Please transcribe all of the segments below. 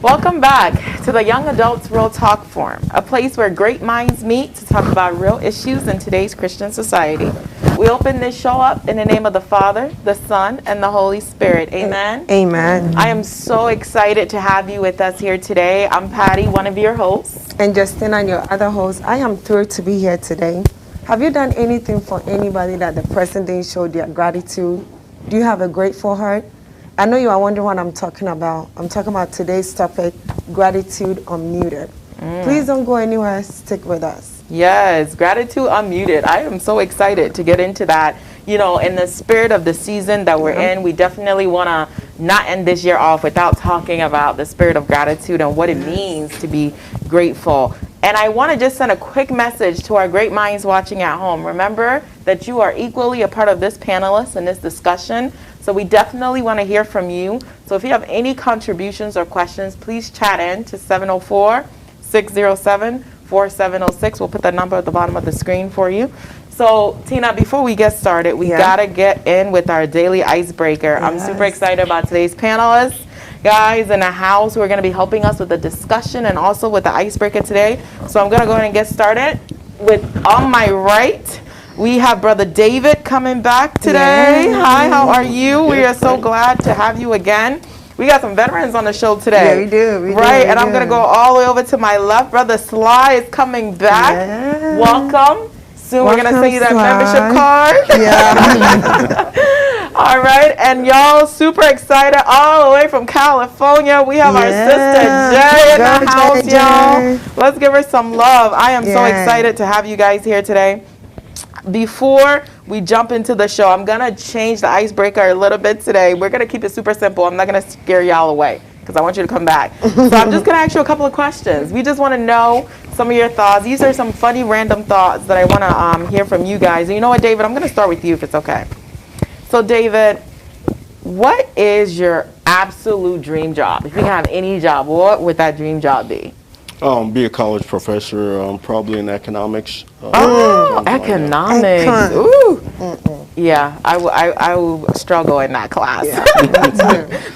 Welcome back to the Young Adults Real Talk Forum, a place where great minds meet to talk about real issues in today's Christian society. We open this show up in the name of the Father, the Son, and the Holy Spirit. Amen? Amen. I am so excited to have you with us here today. I'm Patty, one of your hosts. And Justina, your other host. I am thrilled to be here today. Have you done anything for anybody that the person didn't show their gratitude? Do you have a grateful heart? I know you are wondering what I'm talking about. I'm talking about today's topic, gratitude unmuted. Please don't go anywhere. Stick with us. Yes, gratitude unmuted. I am so excited to get into that. You know, in the spirit of the season that we're in, we definitely want to not end this year off without talking about the spirit of gratitude and what it means to be grateful. And I want to just send a quick message to our great minds watching at home. Remember that you are equally a part of this panelist and this discussion. So we definitely want to hear from you. So if you have any contributions or questions, please chat in to 704-607-4706. We'll put that number at the bottom of the screen for you. So Tina, before we get started, we gotta get in with our daily icebreaker. I'm super excited about today's panelists. Guys in the house who are going to be helping us with the discussion and also with the icebreaker today. So I'm going to go ahead and get started. On my right, we have Brother David coming back today. Yeah. Hi, how are you? We are so glad to have you again. We got some veterans on the show today. Yeah, we do. And I'm going to go all the way over to my left. Brother Sly is coming back. Yeah. Welcome. Soon we're going to send you that Sly. membership card. Yeah. All right, and y'all super excited all the way from California. We have our sister Jay in the house, y'all. Let's give her some love. I am so excited to have you guys here today. Before we jump into the show, I'm going to change the icebreaker a little bit today. We're going to keep it super simple. I'm not going to scare y'all away because I want you to come back. So I'm just going to ask you a couple of questions. We just want to know some of your thoughts. These are some funny random thoughts that I want to hear from you guys. And you know what, David? I'm going to start with you if it's okay. So, David, what is your absolute dream job? If you can have any job, what would that dream job be? Be a college professor, probably in economics. Economics. Econ. Ooh. Yeah, I will struggle in that class. Yeah.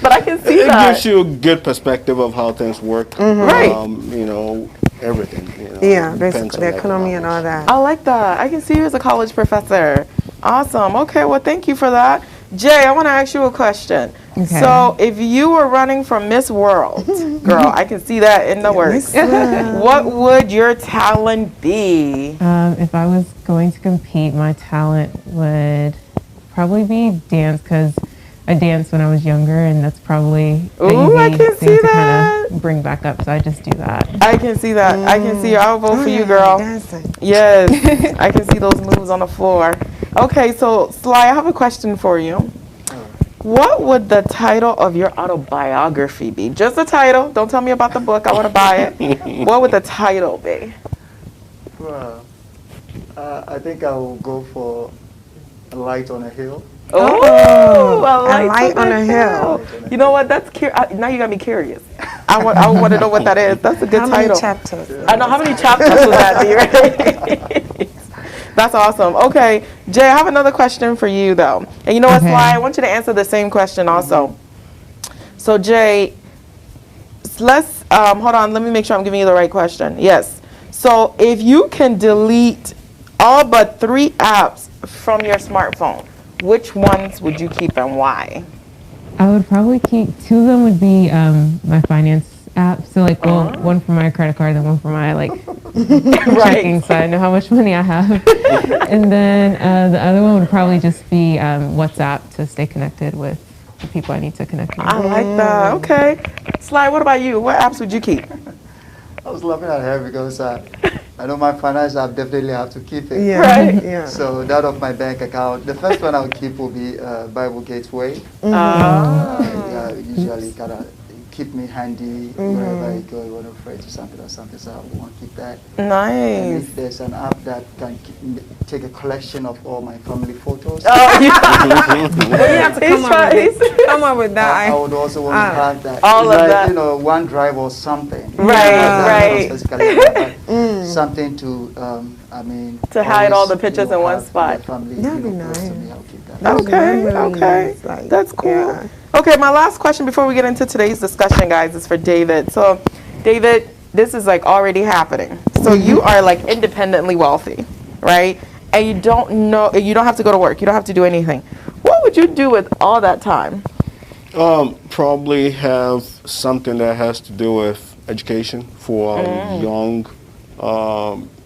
But I can see It that. gives you a good perspective of how things work. Right. You know, everything. You know, Yeah, depends basically on the economy and all that. I like that. I can see you as a college professor. Awesome. Okay, well, thank you for that. Jay, I want to ask you a question. Okay. So, if you were running for Miss World, girl, I can see that in the works. What would your talent be? If I was going to compete, my talent would probably be dance, because I danced when I was younger, and that's probably Ooh, I an can easy see thing to that. kind of bring back up, so I just do that. I can see that. I can see you. I'll vote for you, girl. Dancing. Yes, I can see those moves on the floor. Okay, so Sly, I have a question for you. What would the title of your autobiography be? Just the title. Don't tell me about the book. I want to buy it. What would the title be? Well, I think I will go for A Light on a Hill. Oh, A Light on a Hill. You know what? That's now you got me curious. I want to know what that is. That's a good How title. many chapters? I know how many chapters would that be, right? That's awesome. Okay, Jay, I have another question for you, though. And you know what, Okay. Sly? I want you to answer the same question also. So, Jay, let's, hold on. Let me make sure I'm giving you the right question. Yes. So, if you can delete all but 3 apps from your smartphone, which ones would you keep and why? I would probably keep, 2 of them would be my finance app. So like, one for my credit card and one for my checking, so I know how much money I have. And then the other one would probably just be WhatsApp to stay connected with the people I need to connect with. I like that. Okay. Sly, what about you? What apps would you keep? I was laughing at her because I know my finance app definitely have to keep it. Yeah. Right. Yeah. So that of my bank account, the first one I'll keep will be Bible Gateway. Usually kind of keep me handy wherever I go. I want to pray to something or something, so I want to keep that. And Nice. if there's an app that can take a collection of all my family photos, Oh, you have to come up with that. I would also want to have that. All of that. You know, OneDrive or something. Right, Not right. specifically that, but something to, To hide all the always, pictures in one have spot. my Family, That'd be close to nice. me, I'll keep that. That's Okay, really okay. nice, like, That's cool. yeah. Okay, my last question before we get into today's discussion, guys, is for David. So, David, this is like already happening. So you are like independently wealthy, right? And you don't have to go to work. You don't have to do anything. What would you do with all that time? Probably have something that has to do with education for young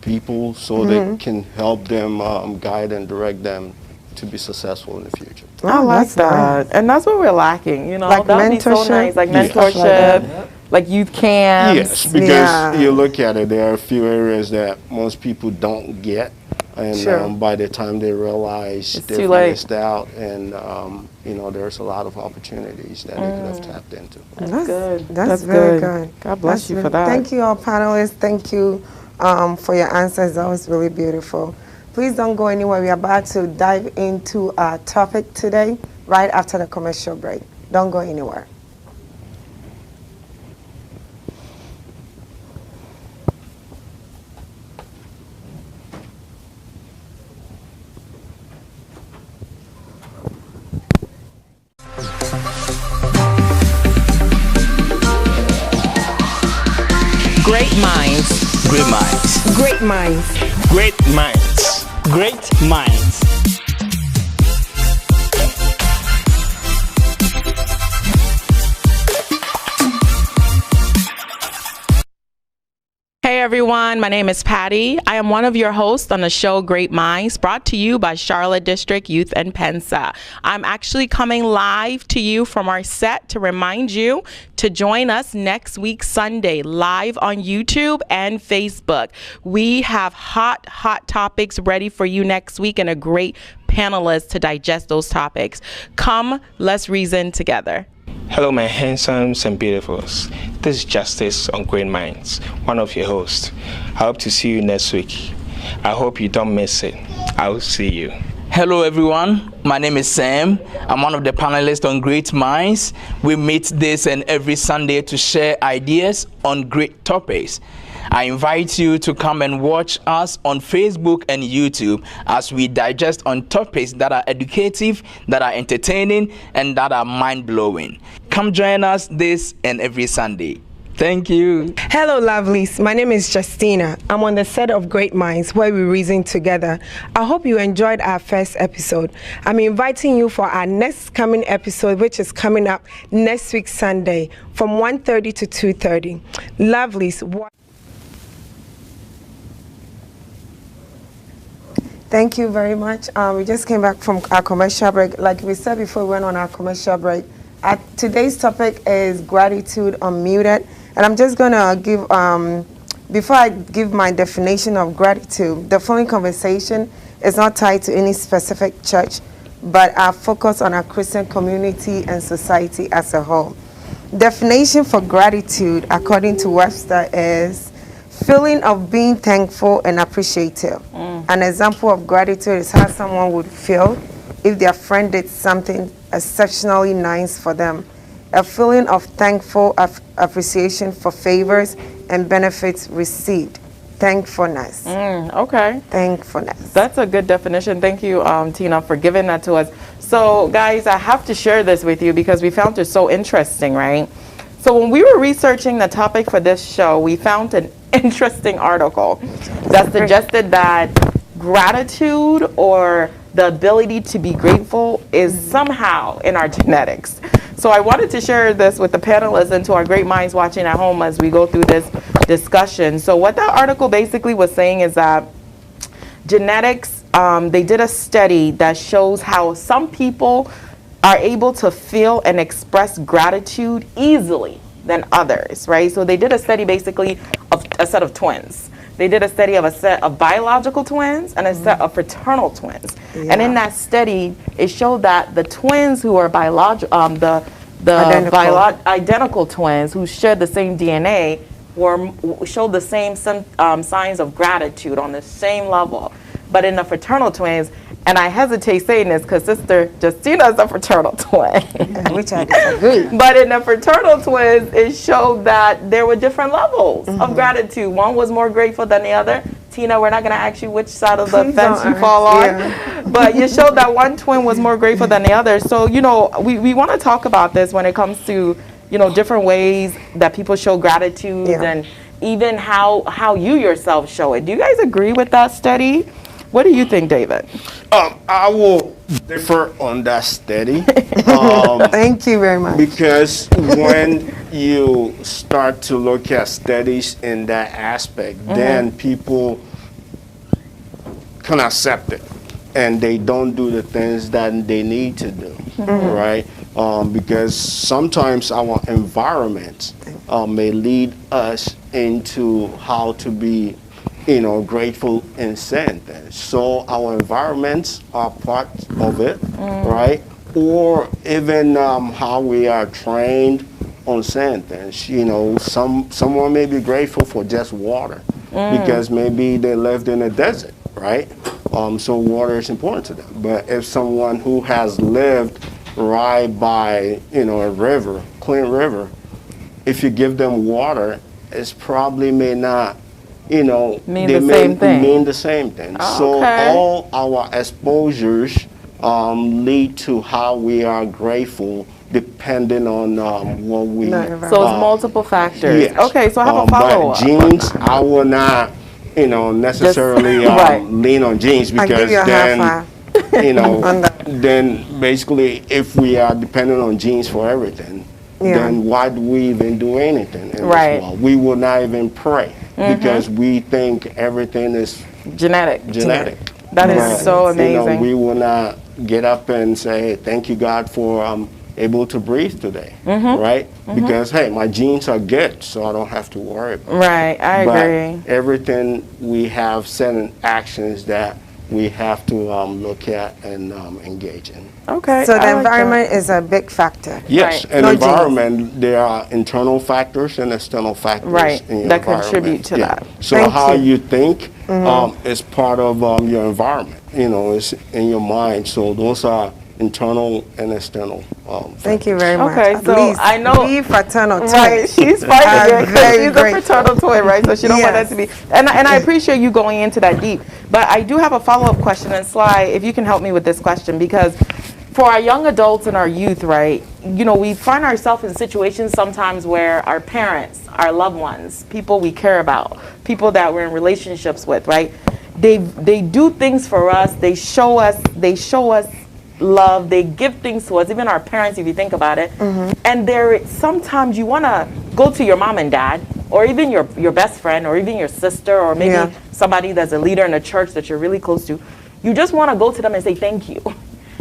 people, so they can help them, guide and direct them to be successful in the future. I like that's that. nice. And that's what we're lacking, you know. Like that would be so mentorship? nice. Like Yes. mentorship, like youth camps. Yes, because Yeah. you look at it, there are a few areas that most people don't get, and Sure. by the time they realize It's they've too late. missed out, and there's a lot of opportunities that they could have tapped into. That's good. That's very good. good. God bless That's you very- for that. Thank you, all panelists. Thank you for your answers. That was really beautiful. Please don't go anywhere. We're about to dive into our topic today, right after the commercial break. Don't go anywhere. Great minds. Great minds. Great minds. Great minds. Great minds. Hey everyone, my name is Patty. I am one of your hosts on the show Great Minds, brought to you by Charlotte District Youth and Pensa. I'm actually coming live to you from our set to remind you to join us next week Sunday live on YouTube and Facebook. We have hot topics ready for you next week and a great panelist to digest those topics. Come, let's reason together. Hello, my handsomes and beautifuls. This is Justice on Great Minds, one of your hosts. I hope to see you next week. I hope you don't miss it. I will see you. Hello everyone, my name is Sam. I'm one of the panelists on Great Minds. We meet this and every Sunday to share ideas on great topics. I invite you to come and watch us on Facebook and YouTube as we digest on topics that are educative, that are entertaining, and that are mind-blowing. Come join us this and every Sunday. Thank you. Hello, lovelies. My name is Justina. I'm on the set of Great Minds, where we reason together. I hope you enjoyed our first episode. I'm inviting you for our next coming episode, which is coming up next week, Sunday, from 1:30 to 2:30. Lovelies. Thank you very much. We just came back from our commercial break. Like we said before we went on our commercial break, today's topic is gratitude unmuted. And I'm just going to give, before I give my definition of gratitude, the following conversation is not tied to any specific church, but our focus on our Christian community and society as a whole. Definition for gratitude, according to Webster, is feeling of being thankful and appreciative. An example of gratitude is how someone would feel if their friend did something exceptionally nice for them. A feeling of thankful appreciation for favors and benefits received. Thankfulness. Okay. Thankfulness. That's a good definition. Thank you, Tina, for giving that to us. So, guys, I have to share this with you because we found it so interesting, right? So when we were researching the topic for this show, we found an interesting article that suggested that gratitude or the ability to be grateful is somehow in our genetics. So I wanted to share this with the panelists and to our great minds watching at home as we go through this discussion. So what that article basically was saying is that genetics, they did a study that shows how some people are able to feel and express gratitude easily than others, right? So they did a study basically of a set of twins. They did a study of a set of biological twins and a set of fraternal twins. Yeah. And in that study, it showed that the twins who are identical twins who shared the same DNA showed the same signs of gratitude on the same level. But in the fraternal twins, and I hesitate saying this because Sister Justina is a fraternal twin. Which I disagree. But in the fraternal twins, it showed that there were different levels of gratitude. One was more grateful than the other. Tina, we're not going to ask you which side of the Please fence don't you fall on. yeah. But you showed that one twin was more grateful than the other. So, you know, we want to talk about this when it comes to, you know, different ways that people show gratitude Yeah. and even how you yourself show it. Do you guys agree with that study? What do you think, David? I will differ on that study. Thank you very much. Because when you start to look at studies in that aspect, then people can accept it and they don't do the things that they need to do, right? Because sometimes our environment may lead us into how to be, you know, grateful in certain things. So our environments are part of it, right? Or even how we are trained on certain things. You know, someone may be grateful for just water because maybe they lived in a desert, right? So water is important to them. But if someone who has lived right by, you know, a river, clean river, if you give them water, it's probably may not, you know, Mean they the may same thing. mean the same thing. Oh, so okay. all our exposures lead to how we are grateful depending on what we. No, So it's multiple factors. Yes. Okay, so I have a follow-up. But genes, I will not, you know, necessarily right. lean on genes I'll give because you a high then, five. you know, On that. then basically if we are dependent on genes for everything, Yeah. then why do we even do anything in Right. this world? We will not even pray because we think everything is Genetic. genetic. That is But, so You know, amazing. we will not get up and say, thank you, God, for able to breathe today, right? Because, hey, my genes are good, so I don't have to worry about it. Right, I But agree. everything, we have certain actions that we have to look at and engage in. Okay. So I the like environment is a big factor. Yes, Right. and No genes. environment, there are internal factors and external factors Right, in your that environment. contribute to that. So Thank how you. you think is part of your environment, you know, it's in your mind. So those are internal and external Thank you very much. Okay, At so least I know- we fraternal twins Right, she's fighting are it because very she's a grateful. fraternal twin, right? So she don't want that Yes. to be. And I appreciate you going into that deep. But I do have a follow-up question, and Sly, if you can help me with this question, because for our young adults and our youth, right? You know, we find ourselves in situations sometimes where our parents, our loved ones, people we care about, people that we're in relationships with, right? They do things for us. They show us love. They give things to us, even our parents, if you think about it. And there, sometimes you want to go to your mom and dad, or even your best friend, or even your sister, or maybe Yeah. somebody that's a leader in a church that you're really close to. You just want to go to them and say thank you.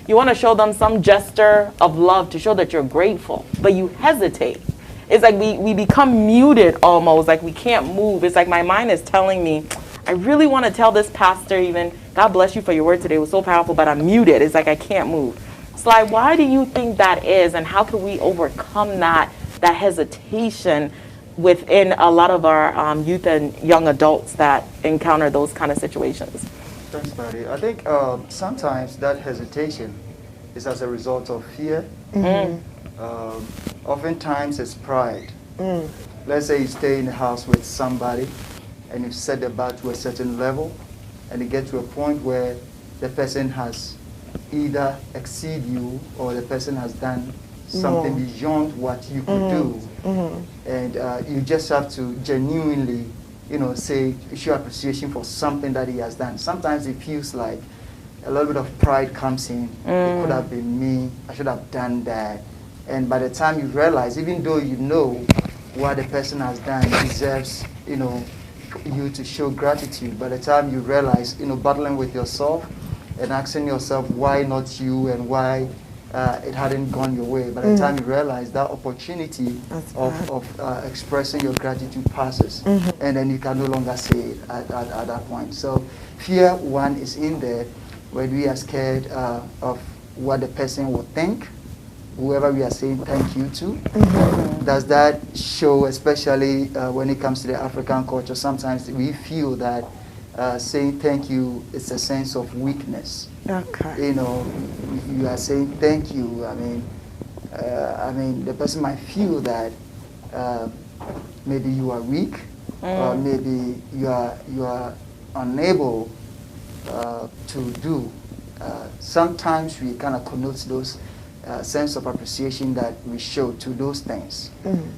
You want to show them some gesture of love to show that you're grateful, but you hesitate. It's like we become muted almost, like we can't move. It's like my mind is telling me, I really want to tell this pastor even, God bless you for your word today, it was so powerful, but I'm muted. It's like I can't move. Sly, why do you think that is, and how can we overcome that hesitation within a lot of our youth and young adults that encounter those kind of situations? Thanks, Patty. I think sometimes that hesitation is as a result of fear. Oftentimes it's pride. Let's say you stay in the house with somebody and you set the bar to a certain level and you get to a point where the person has either exceed you or the person has done something beyond what you could do. And you just have to genuinely, show appreciation for something that he has done. Sometimes it feels like a little bit of pride comes in. It could have been me. I should have done that. And by the time you realize, even though you know what the person has done deserves, you to show gratitude, by the time you realize, battling with yourself and asking yourself why not you and why it hadn't gone your way. By the time you realize that opportunity of expressing your gratitude passes, and then you can no longer say it at that point. So fear, one, is in there when we are scared of what the person will think, whoever we are saying thank you to. Does that show, especially when it comes to the African culture, sometimes we feel that saying thank you is a sense of weakness. Okay. You know, you are saying thank you. I mean, the person might feel that maybe you are weak, or maybe you are unable to do. Sometimes we kind of connote those sense of appreciation that we show to those things.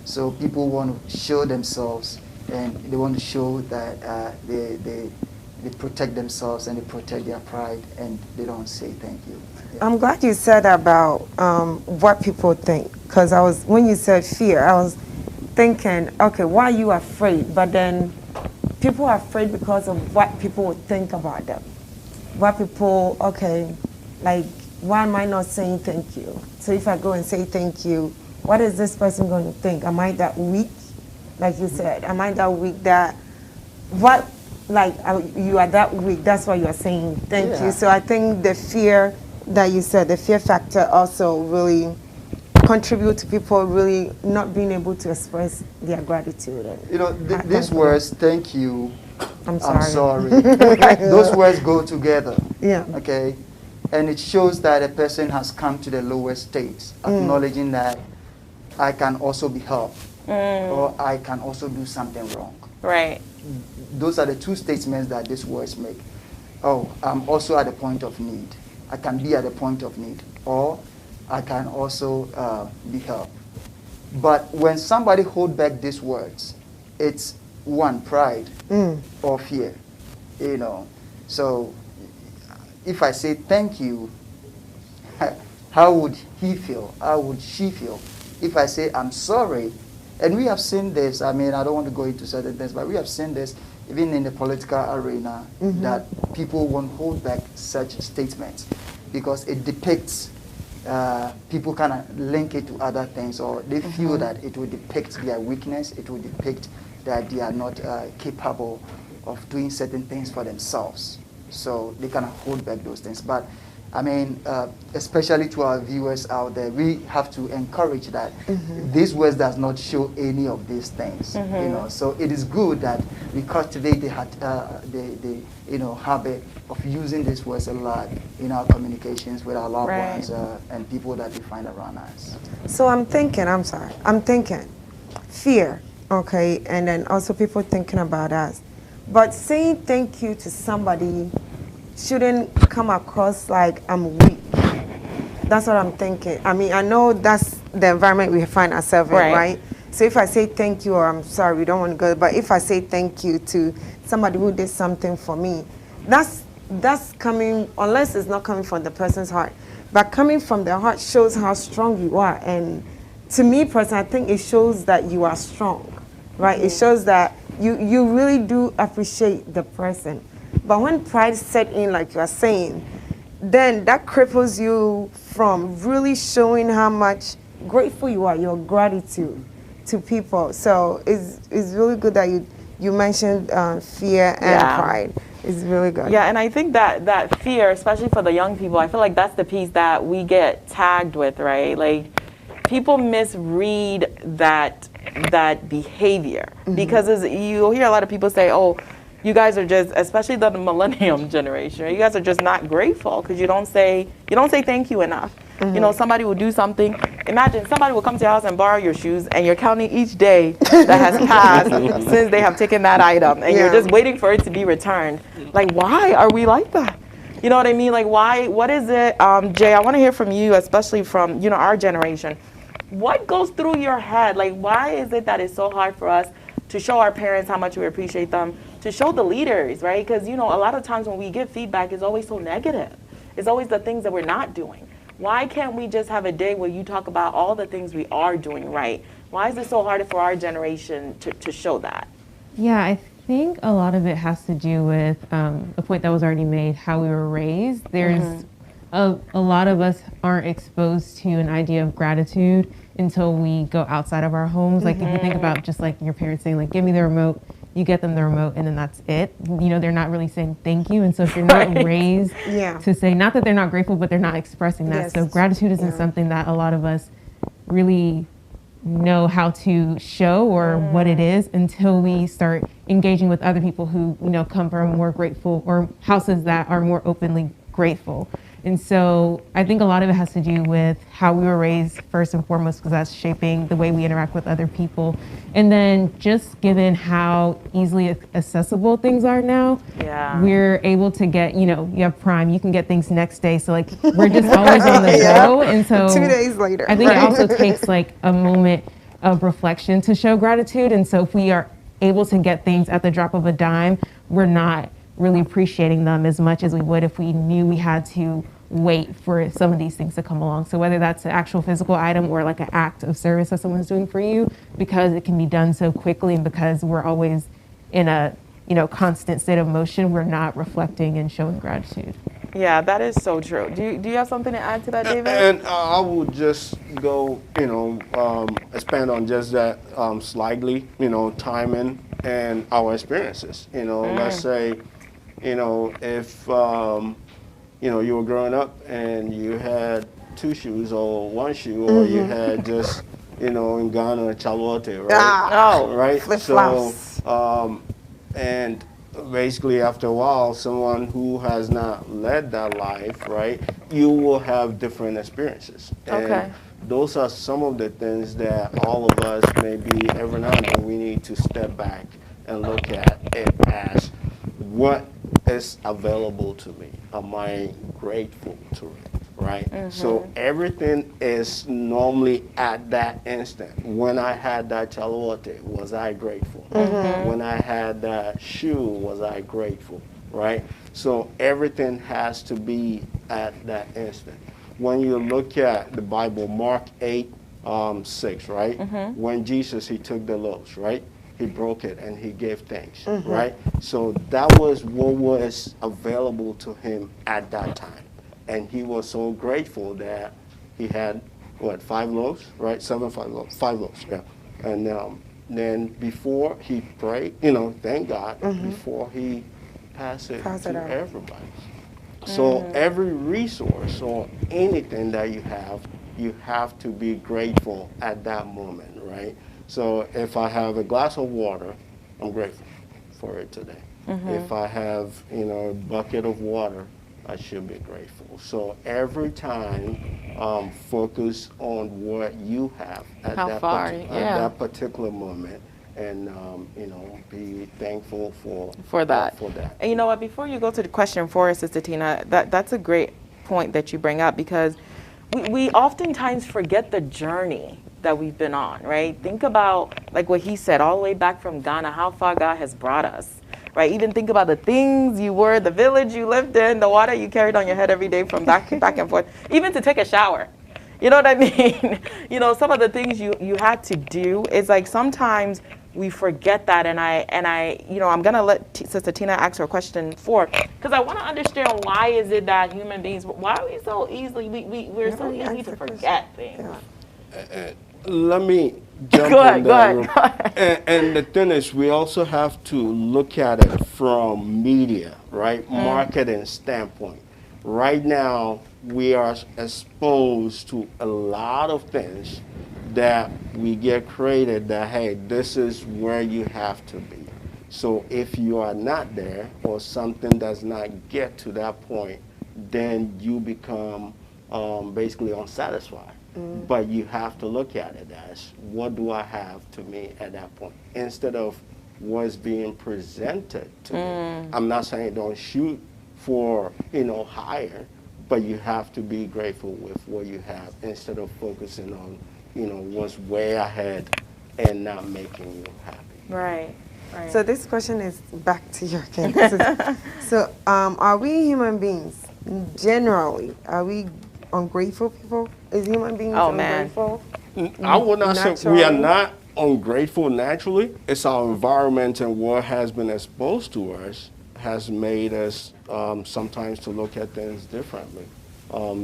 So people want to show themselves, and they want to show that they protect themselves and they protect their pride, and they don't say thank you. Yeah. I'm glad you said about what people think, because when you said fear, I was thinking, okay, why are you afraid? But then people are afraid because of what people would think about them. What people, okay, like, why am I not saying thank you? So if I go and say thank you, what is this person going to think? Am I that weak? Like you said, am I that weak that, what, like, you are that weak, that's why you are saying thank you. So I think the fear that you said, the fear factor also really contribute to people really not being able to express their gratitude. You know, these words, thank you, I'm sorry. Those words go together. Yeah. Okay? And it shows that a person has come to the lowest state, acknowledging that I can also be helped, or I can also do something wrong. Right. Those are the two statements that these words make. Oh, I'm also at a point of need. I can be at a point of need, or I can also be helped. But when somebody hold back these words, it's one, pride or fear, you know. So if I say thank you, how would he feel? How would she feel? If I say I'm sorry, and we have seen this, I mean, I don't want to go into certain things, but we have seen this even in the political arena, that people won't hold back such statements because it depicts, people kind of link it to other things, or they feel that it will depict their weakness, it will depict that they are not capable of doing certain things for themselves. So they kind of hold back those things. But I mean, especially to our viewers out there, we have to encourage that these words does not show any of these things. You know, so it is good that we cultivate the habit of using these words a lot in our communications with our loved ones and people that we find around us. So I'm thinking, fear, okay, and then also people thinking about us. But saying thank you to somebody shouldn't come across like I'm weak. That's what I'm thinking. I mean, I know that's the environment we find ourselves in, right? So if I say thank you or I'm sorry, we don't want to go, but if I say thank you to somebody who did something for me, that's coming, unless it's not coming from the person's heart, but coming from the heart shows how strong you are. And to me personally, I think it shows that you are strong, right? It shows that you really do appreciate the person. But when pride set in, like you are saying, then that cripples you from really showing how much grateful you are, your gratitude to people. So it's really good that you mentioned fear and pride. It's really good. Yeah, and I think that fear, especially for the young people, I feel like that's the piece that we get tagged with, right? Like, people misread that behavior because you'll hear a lot of people say, oh, you guys are just, especially the millennium generation, you guys are just not grateful because you don't say thank you enough. You know, somebody will do something. Imagine somebody will come to your house and borrow your shoes, and you're counting each day that has passed since they have taken that item, and you're just waiting for it to be returned. Like, why are we like that? You know what I mean? Like, why? What is it? Jay, I want to hear from you, especially from, you know, our generation. What goes through your head? Like, why is it that it's so hard for us to show our parents how much we appreciate them, to show the leaders, right? Because, you know, a lot of times when we give feedback, it's always so negative. It's always the things that we're not doing. Why can't we just have a day where you talk about all the things we are doing right? Why is it so hard for our generation to show that? Yeah, I think a lot of it has to do with a point that was already made, how we were raised. There's a lot of us aren't exposed to an idea of gratitude until we go outside of our homes. Like, if you think about just like your parents saying, like, give me the remote, you get them the remote, and then that's it. You know, they're not really saying thank you. And so if you're not raised to say, not that they're not grateful, but they're not expressing that. So gratitude isn't something that a lot of us really know how to show or what it is until we start engaging with other people who, come from more grateful or houses that are more openly grateful. And so I think a lot of it has to do with how we were raised first and foremost, because that's shaping the way we interact with other people. And then just given how easily accessible things are now, we're able to get, you have Prime, you can get things next day. So like we're just always on the go. And so 2 days later. I think it also takes like a moment of reflection to show gratitude. And so if we are able to get things at the drop of a dime, we're not really appreciating them as much as we would if we knew we had to wait for some of these things to come along. So whether that's an actual physical item or like an act of service that someone's doing for you, because it can be done so quickly and because we're always in a constant state of motion, we're not reflecting and showing gratitude. Yeah, that is so true. Do you have something to add to that, David? And I would just go, expand on just that slightly, timing and our experiences. Let's say, if, you were growing up and you had 2 shoes or 1 shoe, or you had just, in Ghana, chalote, right? Right? Flip-flops. So, and basically after a while, someone who has not led that life, right, you will have different experiences. And those are some of the things that all of us, maybe every now and then, we need to step back and look at it as, what is available to me? Am I grateful to it, right? So everything is normally at that instant. When I had that chalote, was I grateful? When I had that shoe, was I grateful, right? So everything has to be at that instant. When you look at the Bible, Mark 8:6, right? When Jesus, he took the loaves, right? He broke it and he gave thanks, right? So that was what was available to him at that time. And he was so grateful that he had, 5 loaves, right? 5 loaves, yeah. And then before he prayed, thank God, before he passed it to everybody. So every resource or anything that you have to be grateful at that moment, right? So if I have a glass of water, I'm grateful for it today. If I have, a bucket of water, I should be grateful. So every time, focus on what you have at that particular moment, and be thankful for that. And you know what? Before you go to the question for us, Sister Tina, that's a great point that you bring up, because we oftentimes forget the journey that we've been on, right? Think about, like what he said, all the way back from Ghana, how far God has brought us, right? Even think about the things you were, the village you lived in, the water you carried on your head every day from back and forth, even to take a shower. You know what I mean? Some of the things you had to do, is like sometimes we forget that, and I'm gonna let Sister Tina ask her question because I want to understand, why is it that human beings, why are we so easily, we're so easy to forget things? Let me jump on that. And the thing is, we also have to look at it from media, right? Marketing standpoint. Right now, we are exposed to a lot of things that we get created that, hey, this is where you have to be. So if you are not there, or something does not get to that point, then you become basically unsatisfied. But you have to look at it as, what do I have to me at that point, instead of what's being presented to me. I'm not saying don't shoot for higher, but you have to be grateful with what you have, instead of focusing on what's way ahead and not making you happy. Right. So this question is back to you again. So are we human beings generally, are we ungrateful people? Is human beings ungrateful? I would not say we are not ungrateful naturally. It's our environment and what has been exposed to us has made us sometimes to look at things differently.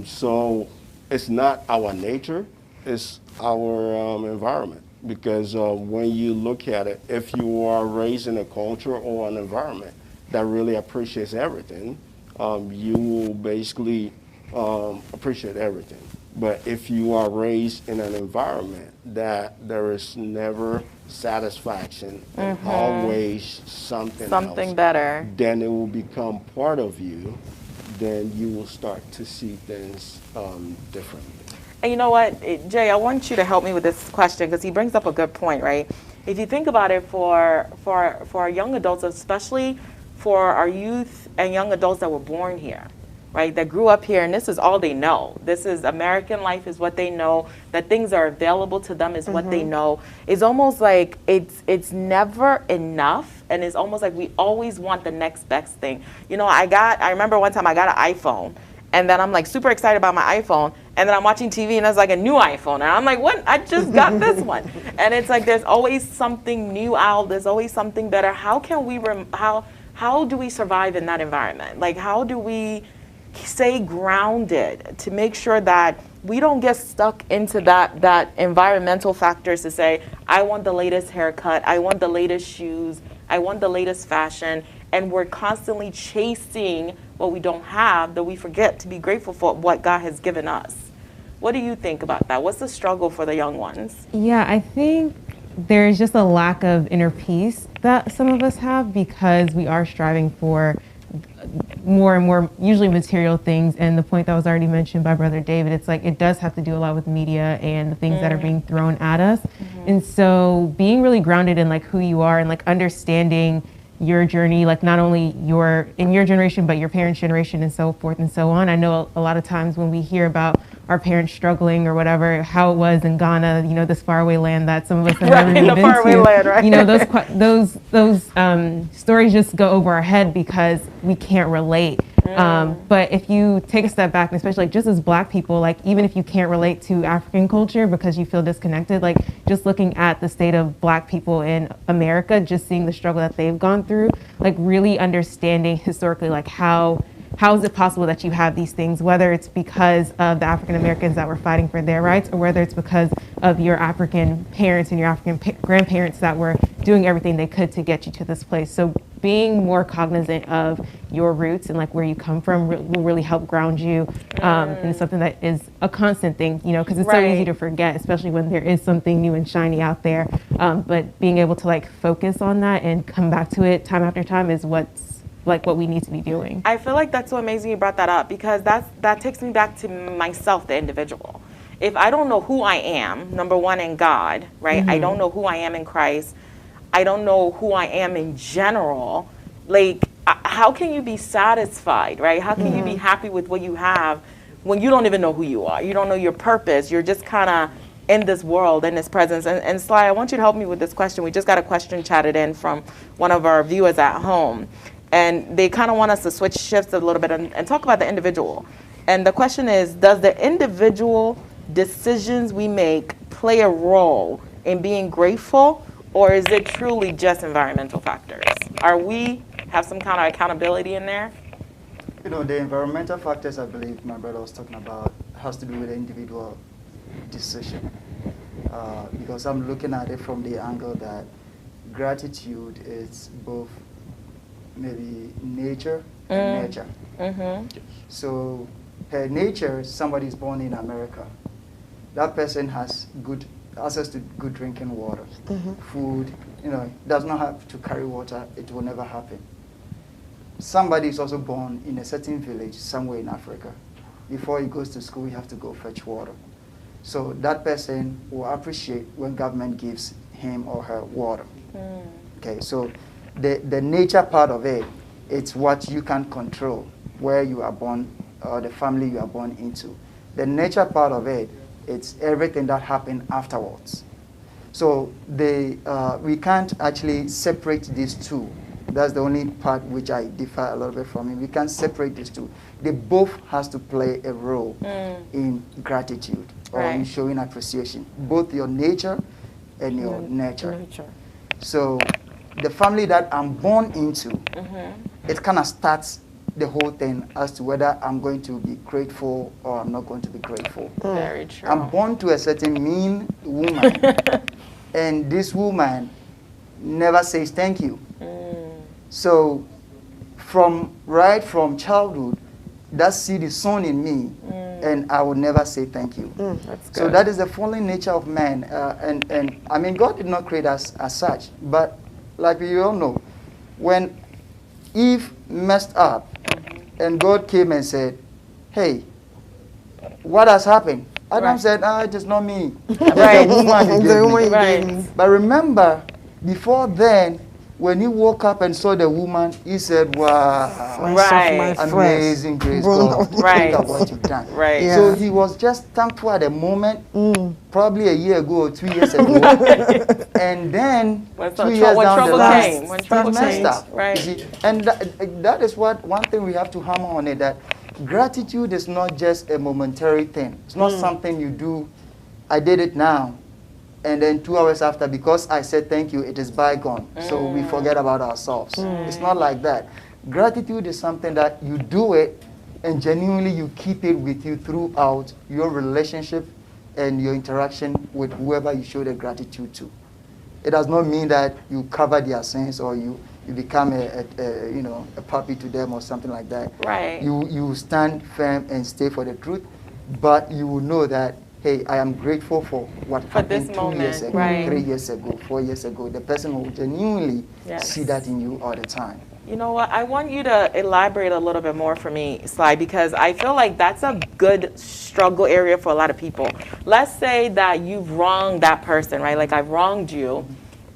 So it's not our nature, it's our environment. Because when you look at it, if you are raised in a culture or an environment that really appreciates everything, you will basically appreciate everything. But if you are raised in an environment that there is never satisfaction and always something else, better. then it will become part of you. Then you will start to see things differently. And you know what, Jay, I want you to help me with this question because he brings up a good point, right? If you think about it, for our young adults, especially for our youth and young adults that were born here, right, that grew up here, and this is all they know. This is American life is what they know. That things are available to them is what they know. It's almost like it's never enough, and it's almost like we always want the next best thing. You know, I remember one time I got an iPhone, and then I'm like super excited about my iPhone, and then I'm watching TV and it's like a new iPhone, and I'm like, what? I just got this one. And it's like there's always something new out. There's always something better. How can we how do we survive in that environment? Like, how do we stay grounded to make sure that we don't get stuck into that environmental factors to say, I want the latest haircut, I want the latest shoes, I want the latest fashion, and we're constantly chasing what we don't have, that we forget to be grateful for what God has given us. What do you think about that? What's the struggle for the young ones? Yeah, I think there's just a lack of inner peace that some of us have because we are striving for more and more, usually material things. And the point that was already mentioned by Brother David, it's like it does have to do a lot with media and the things that are being thrown at us. And so being really grounded in like who you are and like understanding your journey, like not only in your generation, but your parents' generation and so forth and so on. I know a lot of times when we hear about our parents struggling or whatever, how it was in Ghana, you know, this faraway land that some of us have never been into. Land, right? You know, those stories just go over our head because we can't relate. But if you take a step back, and especially like just as Black people, like even if you can't relate to African culture because you feel disconnected, like just looking at the state of Black people in America, just seeing the struggle that they've gone through, like really understanding historically, like how is it possible that you have these things, whether it's because of the African Americans that were fighting for their rights or whether it's because of your African parents and your African grandparents that were doing everything they could to get you to this place. So being more cognizant of your roots and like where you come from will really help ground you. And it's something that is a constant thing, you know, because it's so easy to forget, especially when there is something new and shiny out there. But being able to like focus on that and come back to it time after time is what we need to be doing. I feel like that's so amazing you brought that up because that takes me back to myself, the individual. If I don't know who I am, number one, in God, right? I don't know who I am in Christ. I don't know who I am in general. Like, how can you be satisfied, right? How can you be happy with what you have when you don't even know who you are? You don't know your purpose. You're just kind of in this world, in this presence. And Sly, I want you to help me with this question. We just got a question chatted in from one of our viewers at home. And they kind of want us to switch shifts a little bit and talk about the individual. And the question is, does the individual decisions we make play a role in being grateful, or is it truly just environmental factors? Are we have some kind of accountability in there? You know, the environmental factors I believe my brother was talking about has to do with the individual decision. Because I'm looking at it from the angle that gratitude is both maybe nature and nurture. So per nature, somebody is born in America. That person has good access to good drinking water, food, you know, does not have to carry water, it will never happen. Somebody is also born in a certain village somewhere in Africa. Before he goes to school, he has to go fetch water. So that person will appreciate when government gives him or her water. Okay, so the nature part of it, it's what you can control, where you are born, or the family you are born into. The nature part of it, it's everything that happened afterwards. So we can't actually separate these two. That's the only part which I differ a little bit from him. We can't separate these two. They both has to play a role in gratitude or in showing appreciation. Both your nature and your nurture. So the family that I'm born into, it kind of starts the whole thing as to whether I'm going to be grateful or I'm not going to be grateful. Very true. I'm born to a certain mean woman, and this woman never says thank you. So right from childhood, that seed is sown in me and I will never say thank you. That's So good. that is the fallen nature of man. And I mean, God did not create us as such. But like we all know, when Eve messed up and God came and said, hey, what has happened? Adam Right. said, it is not me. Right. The woman you The gave woman me. you gave Right. me. But remember, before then, when he woke up and saw the woman, he said, wow, Flesh Right. of my flesh. amazing grace, Bone God. of- Right. Look at what you've done. Right. Yeah. So he was just thankful at the moment, probably a year ago or 2 years ago. And then When 2 years when down the trouble line, came, when he trouble messed came, up. right. You see? And that is one thing we have to hammer on it, that gratitude is not just a momentary thing. It's not something you do, I did it now, and then 2 hours after, because I said thank you, it is bygone. So we forget about ourselves. It's not like that. Gratitude is something that you do it, and genuinely you keep it with you throughout your relationship and your interaction with whoever you show the gratitude to. It does not mean that you cover their sins or you become a puppy to them or something like that. Right. You stand firm and stay for the truth, but you will know that, hey, I am grateful for what For this happened 2 years moment, ago, right. 3 years ago, 4 years ago. The person will genuinely Yes. see that in you all the time. You know what? I want you to elaborate a little bit more for me, Sly, because I feel like that's a good struggle area for a lot of people. Let's say that you've wronged that person, right? Like I've wronged you,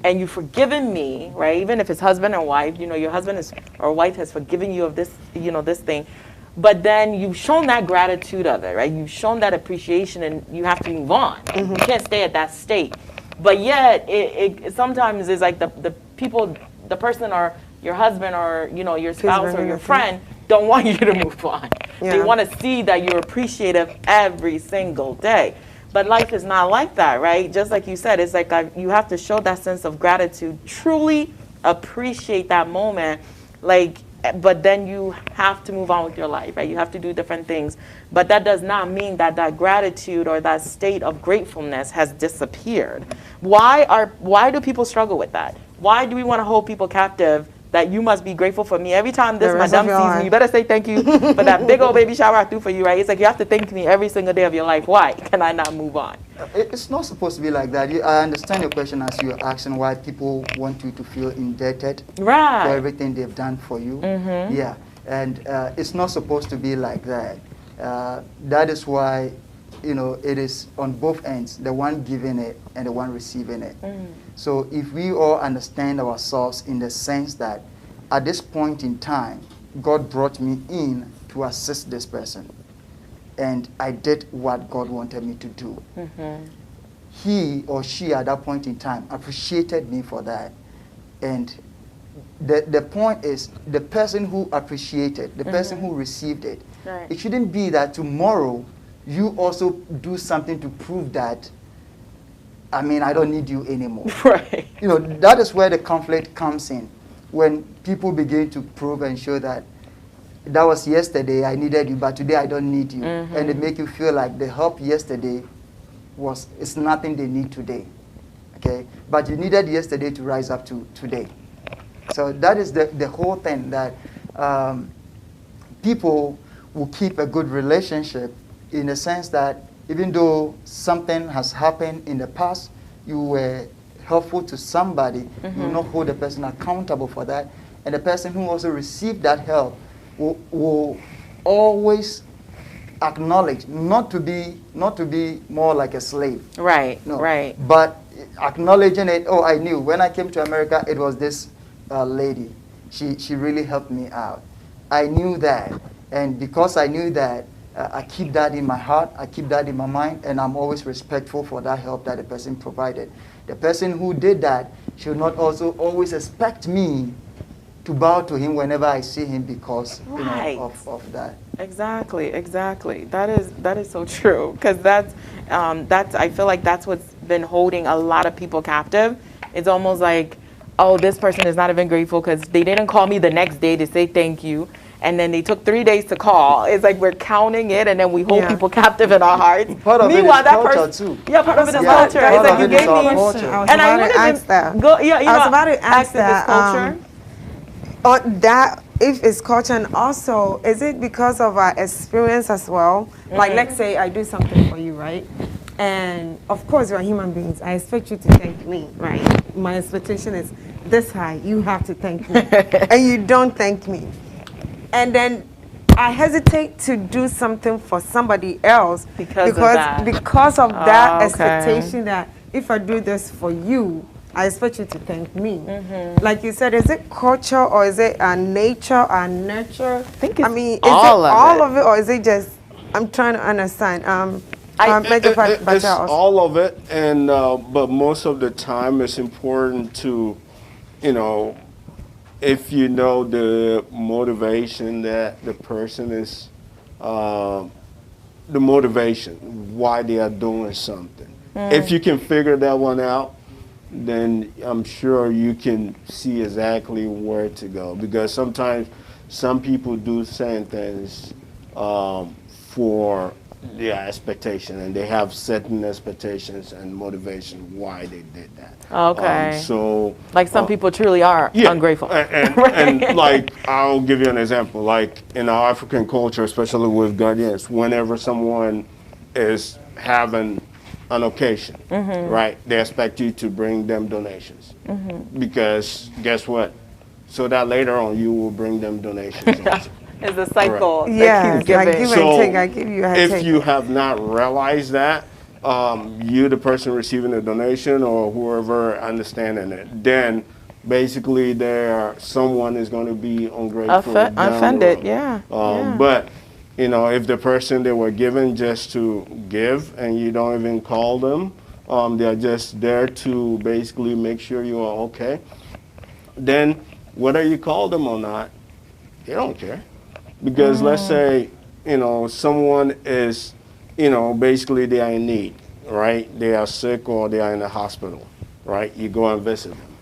and you've forgiven me, right? Even if it's husband or wife, your husband or wife has forgiven you of this, this thing. But then you've shown that gratitude of it, right? You've shown that appreciation, and you have to move on. You can't stay at that state. But yet, it sometimes is like the people, the person or your husband or your spouse or very your okay. friend don't want you to move on. They Yeah. want to see that you're appreciative every single day. But life is not like that, right? Just like you said, it's like you have to show that sense of gratitude, truly appreciate that moment, but then you have to move on with your life, right? You have to do different things. But that does not mean that gratitude or that state of gratefulness has disappeared. Why do people struggle with that? Why do we want to hold people captive that you must be grateful for me? Every time this The rest of madam your sees life. me, you better say thank you for that big old baby shower I threw for you, right? It's like you have to thank me every single day of your life. Why can I not move on? It's not supposed to be like that. I understand your question as you're asking why people want you to feel indebted for Right. everything they've done for you. Yeah, and it's not supposed to be like that. That is why, it is on both ends, the one giving it and the one receiving it. So if we all understand ourselves in the sense that at this point in time, God brought me in to assist this person, and I did what God wanted me to do. He or she at that point in time appreciated me for that. And the point is, the person who appreciated, the person who received it, Right. it shouldn't be that tomorrow you also do something to prove that, I don't need you anymore. Right. That is where the conflict comes in. When people begin to prove and show that was yesterday, I needed you, but today I don't need you. And they make you feel like the help yesterday it's nothing they need today. Okay? But you needed yesterday to rise up to today. So that is the whole thing, that people will keep a good relationship in the sense that even though something has happened in the past, you were helpful to somebody, you will not hold the person accountable for that. And the person who also received that help will always acknowledge, not to be more like a slave. Right. No. Right. But acknowledging it, I knew when I came to America, it was this lady. She really helped me out. I knew that. And because I knew that, I keep that in my heart, I keep that in my mind, and I'm always respectful for that help that the person provided. The person who did that should not also always expect me to bow to him whenever I see him because Right. of that. Exactly. That is so true, because that's I feel like that's what's been holding a lot of people captive. It's almost like, oh, this person is not even grateful because they didn't call me the next day to say thank you, and then they took 3 days to call. It's like we're counting it, and then we hold Yeah. people captive in our hearts. Part of it is Meanwhile, that culture person, too. yeah, part of it is Yeah, culture. part It's like of you it is gave our me, culture. I was and I about to wouldn't ask even that. go. Yeah, I was about to ask if it's that, culture. if it's culture, and also, is it because of our experience as well? Like, let's say I do something for you, right? And of course, you're human beings. I expect you to thank me, right? My expectation is this high. You have to thank me, and you don't thank me. And then I hesitate to do something for somebody else because of that expectation that if I do this for you, I expect you to thank me. Like you said, is it culture or is it nature or nurture? I think it's is all it of all it. of it, or is it just? I'm trying to understand. It's all of it, and but most of the time it's important to, if you know the motivation that the person is, the motivation why they are doing something. If you can figure that one out, then I'm sure you can see exactly where to go. Because sometimes some people do certain things for their expectation, and they have certain expectations and motivation why they did that. Okay. So like some people truly are ungrateful. And like, I'll give you an example. Like in our African culture, especially with Ghanaians, whenever someone is having an occasion, right, they expect you to bring them donations. Because guess what? So that later on you will bring them donations also. It's a cycle. Yeah, that keeps giving. I give and take. I give you. I take. If you have not realized that, you, the person receiving the donation, or whoever understanding it, then basically someone is going to be ungrateful, offended. Yeah. But if the person they were given just to give, and you don't even call them, they're just there to basically make sure you are okay. Then whether you call them or not, they don't care. Because let's say, someone is, basically they are in need, right? They are sick or they are in the hospital, right? You go and visit them,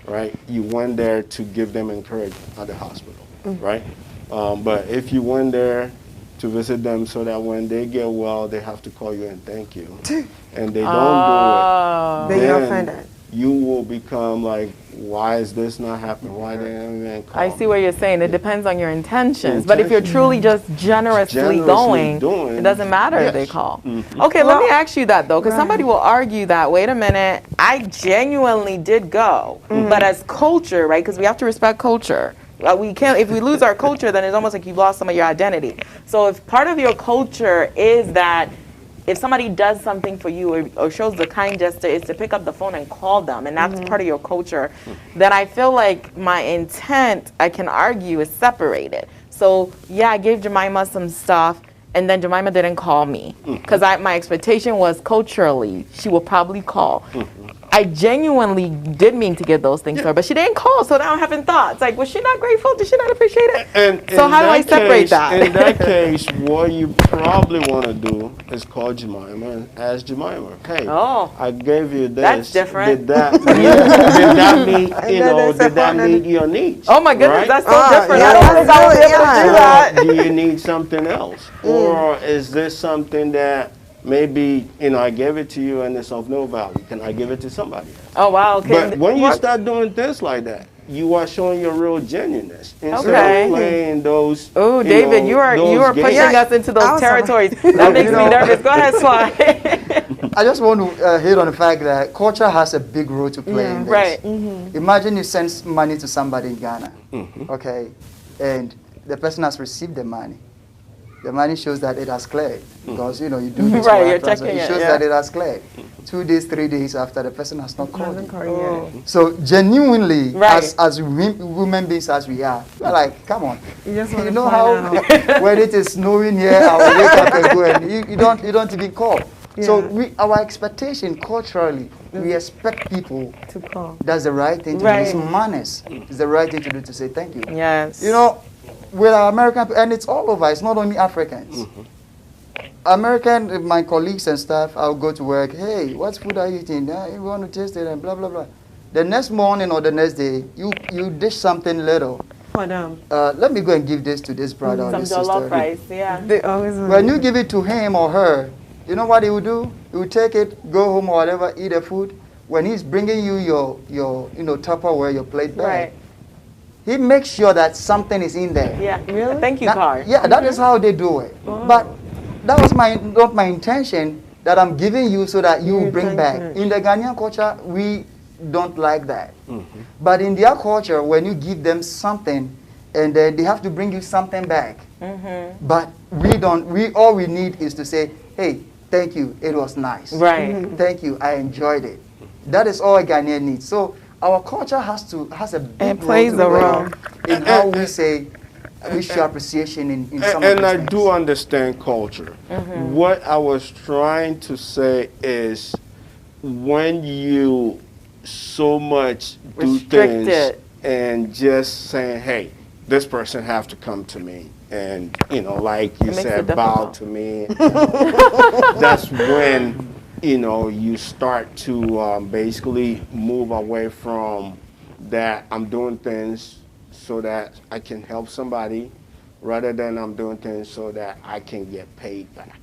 right? You went there to give them encouragement at the hospital, right? But if you went there to visit them so that when they get well, they have to call you and thank you, and they don't do it, then you're offended. You will become like, why is this not happening? Why didn't they call I see me? what you're saying. It depends on your intentions. But if you're truly just generously going, it doesn't matter if they call. Okay, let me ask you that though, because somebody will argue that, wait a minute, I genuinely did go. But as culture, right, because we have to respect culture. We can't, if we lose our culture, then it's almost like you've lost some of your identity. So if part of your culture is that if somebody does something for you or shows the kind gesture is to pick up the phone and call them, and that's part of your culture, then I feel like my intent, I can argue, is separated. So yeah, I gave Jemima some stuff, and then Jemima didn't call me because my expectation was culturally she will probably call. I genuinely did mean to give those things to her, but she didn't call, so now I'm having thoughts. Like, was she not grateful? Did she not appreciate it? And so how do I separate that? In that case, what you probably want to do is call Jemima and ask Jemima, hey, I gave you this. That's different. Did that meet your needs? Oh my goodness, right? that's so different. I don't think I would be able to do that. Do you need something else? Or is this something that maybe, I gave it to you and it's of no value. Can I give it to somebody else? Oh, wow. Okay. But when you start doing things like that, you are showing your real genuineness instead of playing those. Oh, David, you are pushing us into those territories. That makes me nervous. Go ahead, Sly. I just want to hit on the fact that culture has a big role to play in this. Right. Imagine you send money to somebody in Ghana, okay, and the person has received the money. The money shows that it has cleared because you do this you're checking it shows that it has cleared. 2 days, 3 days after the person has not called you. Oh. So genuinely, as women beings as we are, we're like, come on, you know how when it is snowing here, I will wake up and go, and you don't even call. Yeah. So our expectation culturally, we expect people to call. That's the right thing to do. It's manners. It's the right thing to do to say thank you. Yes. With our American, and it's all over, it's not only Africans. American, my colleagues and stuff, I'll go to work, hey, what food are you eating? You want to taste it and blah, blah, blah. The next morning or the next day, you dish something little. For them. Let me go and give this to this brother or this sister. Some jollof rice, yeah. When you give it to him or her, you know what he will do? He will take it, go home or whatever, eat the food. When he's bringing you your Tupperware, your plate back, he makes sure that something is in there. Yeah. Really? Thank you card. Yeah, that is how they do it. But that was not my intention, that I'm giving you so that you bring back. In the Ghanaian culture, we don't like that. But in their culture, when you give them something, and then they have to bring you something back. But we don't. All we need is to say, hey, thank you, it was nice. Right. Thank you, I enjoyed it. That is all a Ghanaian needs. So our culture has a big plays a role in how we say we show appreciation in some of And these I things. do understand culture. What I was trying to say is, when you so much do Restrict things it. and just saying, hey, this person have to come to me, and like you makes said, it bow difficult. to me. That's when you start to basically move away from that. I'm doing things so that I can help somebody, rather than I'm doing things so that I can get paid back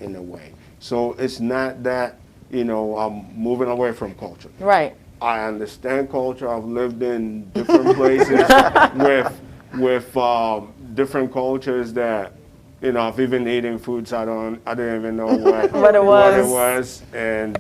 in a way. So it's not that I'm moving away from culture. Right. I understand culture. I've lived in different places with different cultures that I've even eaten foods I don't even know what it was, and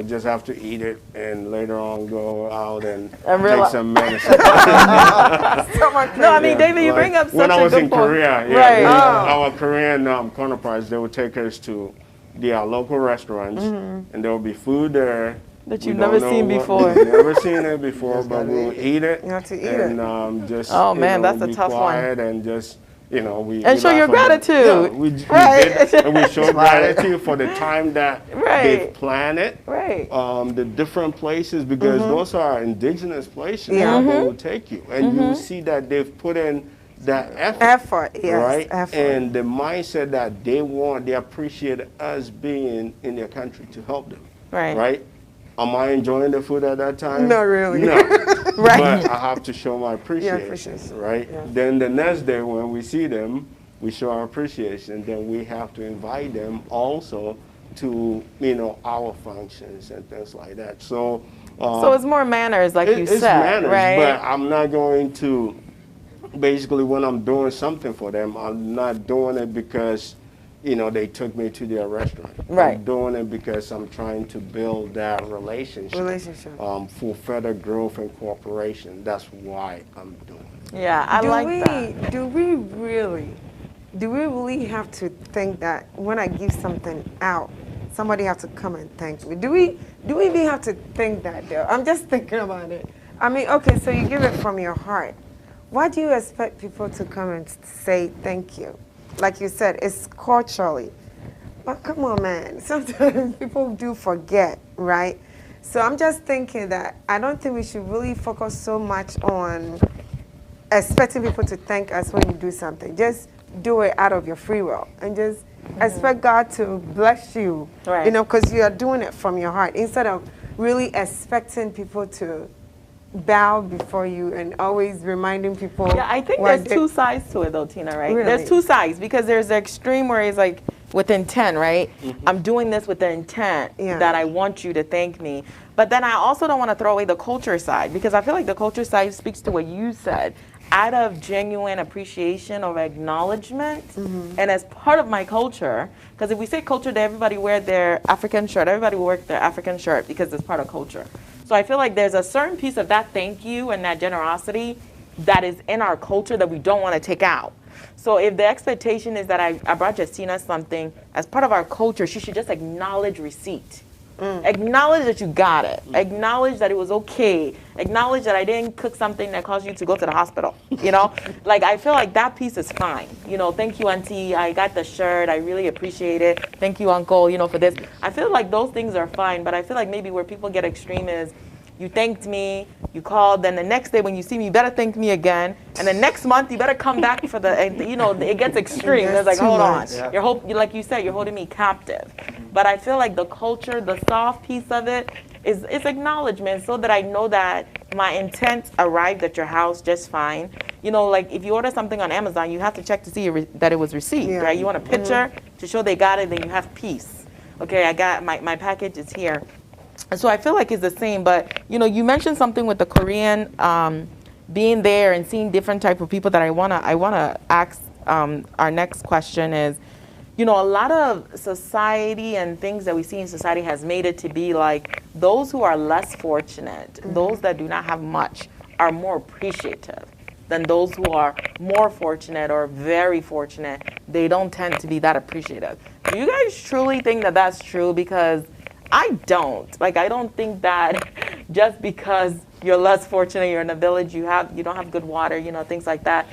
just have to eat it, and later on go out and take some medicine. No, I mean, David, you bring up such when I was a good in point. Korea, Right. our Korean counterparts, they would take us to their local restaurants, and there would be food there That we you've don't never know seen what- before. We've never seen it before, Just but gotta we'll eat it. eat it. You have to eat and, just Oh, man, that's a be tough one. quiet and just we And show laugh your about it. gratitude. Yeah, we Right. did, and we show gratitude for the time that Right. they've planned it. Right. The different places, because those are indigenous places Yeah. that they will take you, and you see that they've put in that effort. Effort, yes, Right, effort. and the mindset that they appreciate us being in their country to help them. Right. Right. Am I enjoying the food at that time? Not really. No. Right. But I have to show my appreciation. appreciation, Right. yeah. Then the next day when we see them, we show our appreciation. Then we have to invite them also to our functions and things like that. So. So it's more manners, like you It's said, manners, right? but I'm not going to. Basically, when I'm doing something for them, I'm not doing it because, they took me to their restaurant. Right. I'm doing it because I'm trying to build that relationship. For further growth and cooperation. That's why I'm doing it. Yeah, I like that. Do we really have to think that when I give something out, somebody has to come and thank me? Do we even have to think that though? I'm just thinking about it. I mean, okay, so you give it from your heart. Why do you expect people to come and say thank you? Like you said, it's culturally. But come on, man. Sometimes people do forget, right? So I'm just thinking that I don't think we should really focus so much on expecting people to thank us when you do something. Just do it out of your free will and just expect God to bless you, Right. because you are doing it from your heart instead of really expecting people to bow before you and always reminding people. Yeah, I think what there's they- two sides to it though, Tina, right? Really? There's two sides, because there's the extreme where it's like with intent, right? I'm doing this with the intent Yeah. that I want you to thank me. But then I also don't want to throw away the culture side, because I feel like the culture side speaks to what you said. Out of genuine appreciation or acknowledgement, and as part of my culture, because if we say culture, that everybody wear their African shirt, everybody will wear their African shirt because it's part of culture. So I feel like there's a certain piece of that thank you and that generosity that is in our culture that we don't want to take out. So if the expectation is that I brought Justina something, as part of our culture, she should just acknowledge receipt. Acknowledge that you got it. Acknowledge that it was okay. Acknowledge that I didn't cook something that caused you to go to the hospital. Like, I feel like that piece is fine. Thank you, Auntie. I got the shirt. I really appreciate it. Thank you, Uncle, for this. I feel like those things are fine, but I feel like maybe where people get extreme is you thanked me, you called, then the next day when you see me, you better thank me again. And then next month, you better come back for it gets extreme. It's like, too hold on. much. Yeah. Like you said, you're holding me captive. But I feel like the culture, the soft piece of it, is acknowledgement, so that I know that my intent arrived at your house just fine. Like if you order something on Amazon, you have to check to see that it was received, Yeah. right? You want a picture to show they got it, then you have peace. Okay, I got my package is here. And so I feel like it's the same, but you mentioned something with the Korean being there and seeing different type of people that I wanna ask our next question is, you know, a lot of society and things that we see in society has made it to be like those who are less fortunate, those that do not have much, are more appreciative than those who are more fortunate or very fortunate. They don't tend to be that appreciative. Do you guys truly think that that's true? Because I don't. Like, I don't think that just because you're less fortunate, you're in a village, you don't have good water, you know, things like that,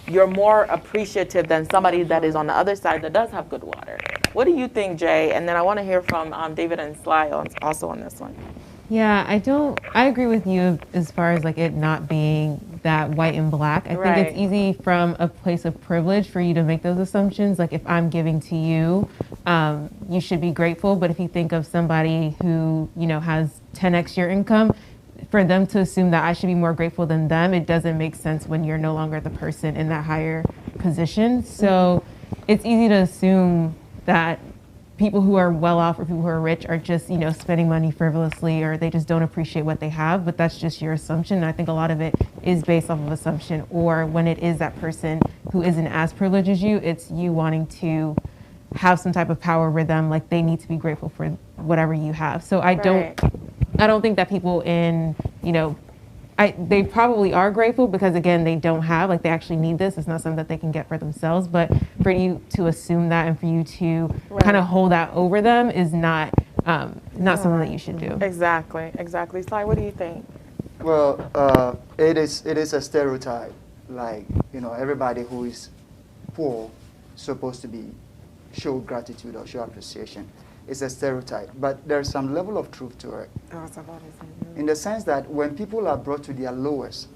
you're more appreciative than somebody that is on the other side that does have good water. What do you think, Jay? And then I want to hear from David and Sly also on this one. Yeah, I agree with you as far as like it not being that white and black. I think it's easy from a place of privilege for you to make those assumptions. Like if I'm giving to you, you should be grateful. But if you think of somebody who, you know, has 10x your income, for them to assume that I should be more grateful than them, it doesn't make sense when you're no longer the person in that higher position. So it's easy to assume that people who are well off or people who are rich are just, you know, spending money frivolously, or they just don't appreciate what they have, but that's just your assumption. And I think a lot of it is based off of assumption, or when it is that person who isn't as privileged as you, it's you wanting to have some type of power over them, like they need to be grateful for whatever you have. So I don't think that people in, you know, they probably are grateful because, again, they don't have, like they actually need this. It's not something that they can get for themselves. But for you to assume that and for you to kind of hold that over them is not something that you should do. Exactly. Sly, what do you think? Well, it is a stereotype. Like, you know, everybody who is poor is supposed to show gratitude or show appreciation. It's a stereotype, but there's some level of truth to it. In the sense that when people are brought to their lowest,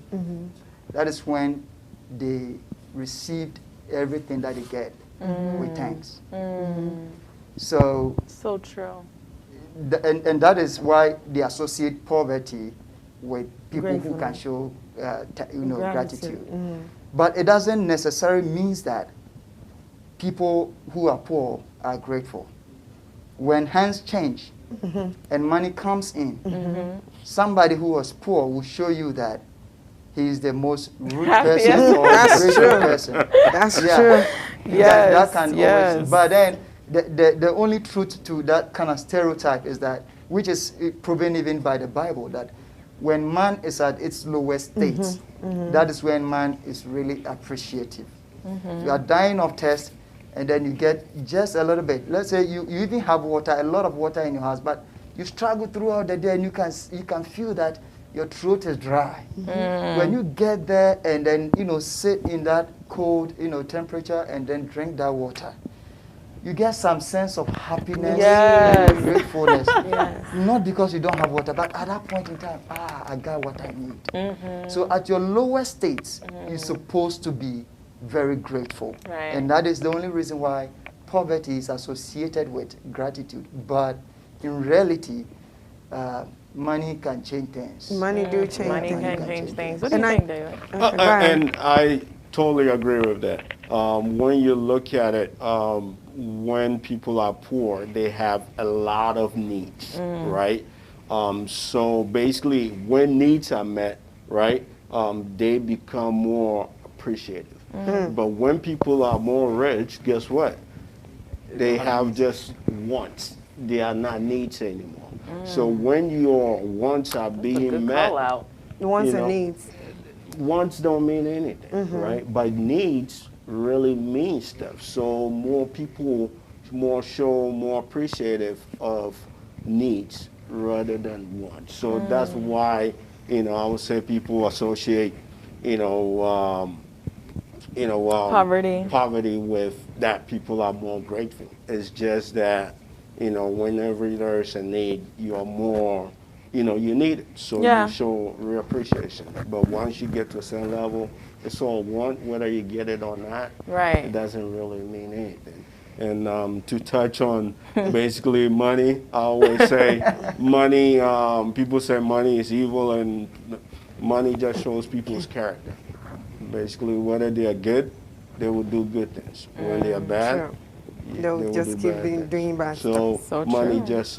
that is when they received everything that they get with thanks. So true. And that is why they associate poverty with people who can show gratitude. But it doesn't necessarily mean that people who are poor are grateful. When hands change and money comes in, somebody who was poor will show you that he is the most rude person or grateful person. That's true. That can always. But then the only truth to that kind of stereotype is that, which is proven even by the Bible, that when man is at its lowest state, that is when man is really appreciative. You are dying of thirst, and then you get just a little bit. Let's say you even have water, a lot of water in your house, but you struggle throughout the day, and you can feel that your throat is dry. When you get there and then sit in that cold temperature and then drink that water, you get some sense of happiness and gratefulness. Not because you don't have water, but at that point in time, I got what I need. So at your lowest state, you're supposed to be very grateful. And that is the only reason why poverty is associated with gratitude. But in reality, money can change things. Money do change Money things. can change things. What do you think, David? And I totally agree with that. When you look at it, when people are poor, they have a lot of needs, right? So basically, when needs are met, right, they become more appreciative. But when people are more rich, guess what? They have just wants. They are not needs anymore. So when your wants are being met, Wants and needs. wants don't mean anything, right? But needs really mean stuff. So more people show more appreciative of needs rather than wants. So that's why I would say people associate poverty with that people are more grateful. It's just that whenever there's a need, you're more you need it, so you show real appreciation. But once you get to a certain level, it's all want, whether you get it or not. It doesn't really mean anything. And to touch on basically money, I always say money, people say money is evil, and money just shows people's character. Basically, whether they are good, they will do good things. When they are bad, They'll just keep doing bad stuff. So money just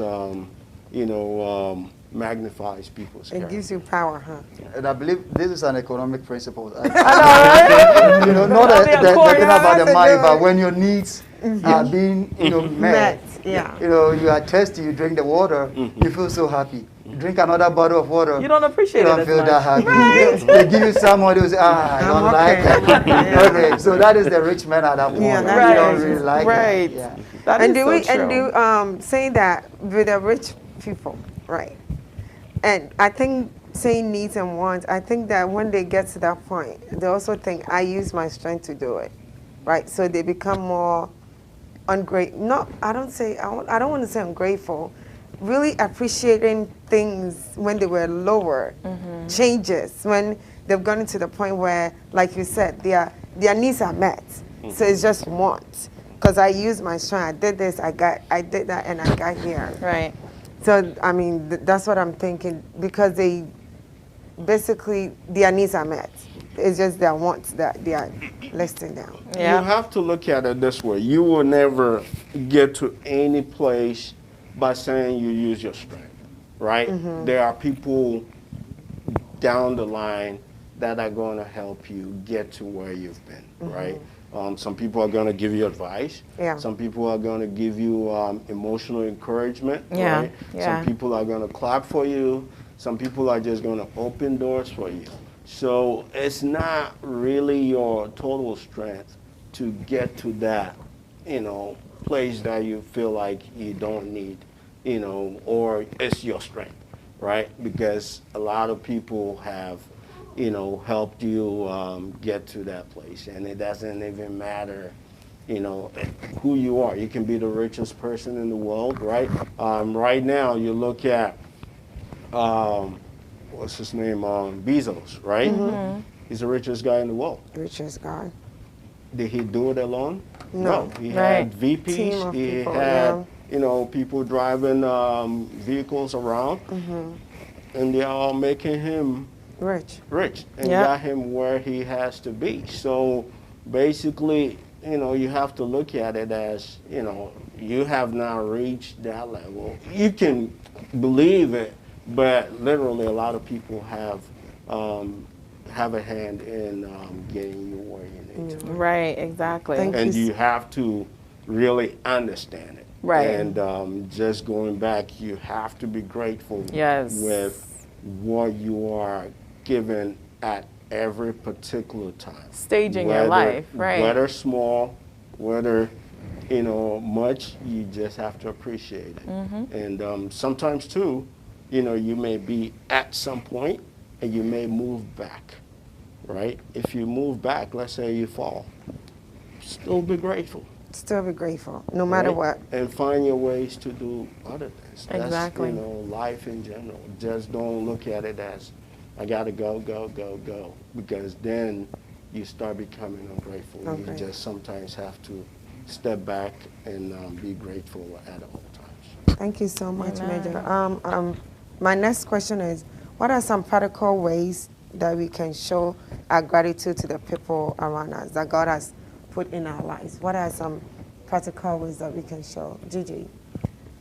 magnifies people's It character. gives you power, huh? And I believe this is an economic principle. I know, right? You know, not That'll the be a core, thing about the yeah. money, but when your needs are being, met. Yeah. You know, you are thirsty, you drink the water, you feel so happy. You drink another bottle of water. You don't appreciate you don't it feel as that much. happy. They give you someone who's, I I'm don't okay. like it. Okay, so that is the rich man at that point. Yeah, You that's don't right. really like Right. it. Yeah. That And is do so we true. and do saying that with the rich people, right? And I think saying needs and wants, I think that when they get to that point, they also think I use my strength to do it, right? So they become more ungrateful. No, I don't want to say ungrateful. Really appreciating things when they were lower, changes when they've gotten to the point where, like you said, their needs are met. So it's just wants. Because I used my strength. I did this. I did that, and I got here. Right. So I mean, that's what I'm thinking. Because they basically their needs are met. It's just their wants that they are listing down. Yeah. You have to look at it this way. You will never get to any place by saying you use your strength, right? There are people down the line that are going to help you get to where you've been, right? Some people are going to give you advice. Yeah. Some people are going to give you emotional encouragement, Yeah, right? yeah. Some people are going to clap for you. Some people are just going to open doors for you. So it's not really your total strength to get to that, place that you feel like you don't need, or it's your strength, right? Because a lot of people have, helped you get to that place, and it doesn't even matter, who you are. You can be the richest person in the world, right? Right now, you look at, what's his name, Bezos, right? He's the richest guy in the world. Richest God. Did he do it alone? No. He Right. had VPs. Team of He people, had, people driving vehicles around, and they're all making him Rich. rich and Yeah. got him where he has to be. So basically, you have to look at it as, you have now reached that level. You can believe it, but literally a lot of people have a hand in getting you where you need to. Right, exactly. Thank And you. you have to really understand it. Right. And just going back, you have to be grateful Yes. with what you are given at every particular time. Stage in your life, right. Whether small, whether much, you just have to appreciate it. And sometimes too, you may be at some point and you may move back, right? If you move back, let's say you fall, still be grateful. Still be grateful, no matter right? what. And find your ways to do other things. Exactly. That's, life in general. Just don't look at it as, I gotta go, go, go, go. Because then you start becoming ungrateful. Okay. You just sometimes have to step back and be grateful at all times. Thank you so much, Amen. Major. My next question is, what are some practical ways that we can show our gratitude to the people around us that God has put in our lives? What are some practical ways that we can show? Gigi?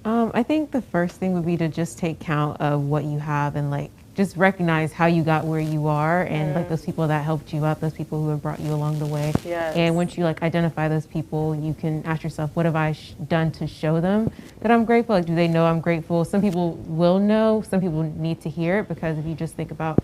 I think the first thing would be to just take count of what you have and just recognize how you got where you are and those people that helped you out, those people who have brought you along the way. Yes. And once you identify those people, you can ask yourself, what have I done to show them that I'm grateful? Do they know I'm grateful? Some people will know, some people need to hear it, because if you just think about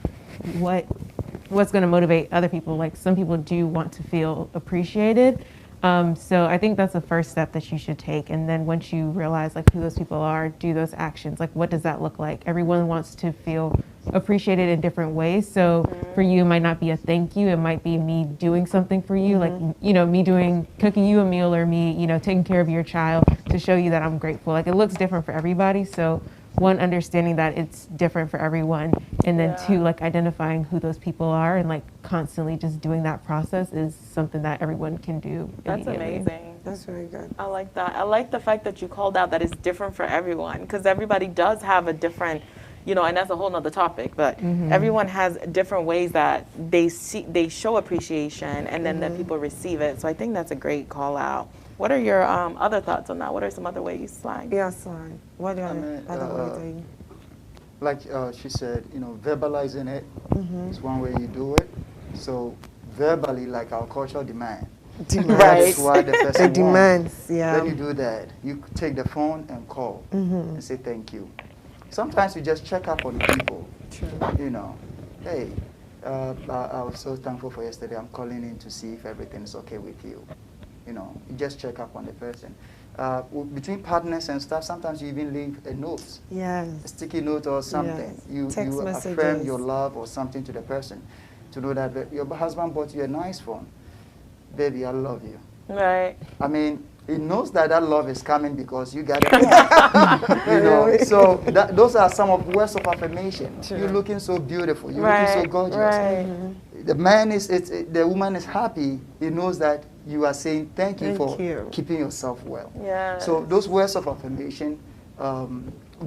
what's going to motivate other people, some people do want to feel appreciated. So I think that's the first step that you should take. And then once you realize who those people are, do those actions. What does that look like? Everyone wants to feel appreciated in different ways. So for you, it might not be a thank you. It might be me doing something for you, me cooking you a meal, or me, taking care of your child to show you that I'm grateful. It looks different for everybody. So one, understanding that it's different for everyone, and then two, identifying who those people are and constantly just doing that process is something that everyone can do. That's immediately. amazing. That's very good. I like that. I like the fact that you called out that it's different for everyone, because everybody does have a different, and that's a whole nother topic, but everyone has different ways that they show appreciation, and then that people receive it. So I think that's a great call out. What are your other thoughts on that? What are some other ways you slang? Yeah, slang. What are other ways? Like she said, verbalizing it is one way you do it. So verbally, like our culture demand. That's what the person The demands, yeah. When you do that, you take the phone and call and say thank you. Sometimes you just check up on people. True. Hey, I was so thankful for yesterday. I'm calling in to see if everything is okay with you. You just check up on the person. Between partners and stuff, sometimes you even leave a note. Yes. A sticky note or something. Yes. You affirm your love or something to the person. To know that your husband bought you a nice phone. Baby, I love you. Right. I mean, he knows that love is coming because you got it. So those are some of words of affirmation. True. You're looking so beautiful. You're looking so gorgeous. Right. The man the woman is happy. He knows that you are saying thank you for keeping yourself well. Yeah. So those words of affirmation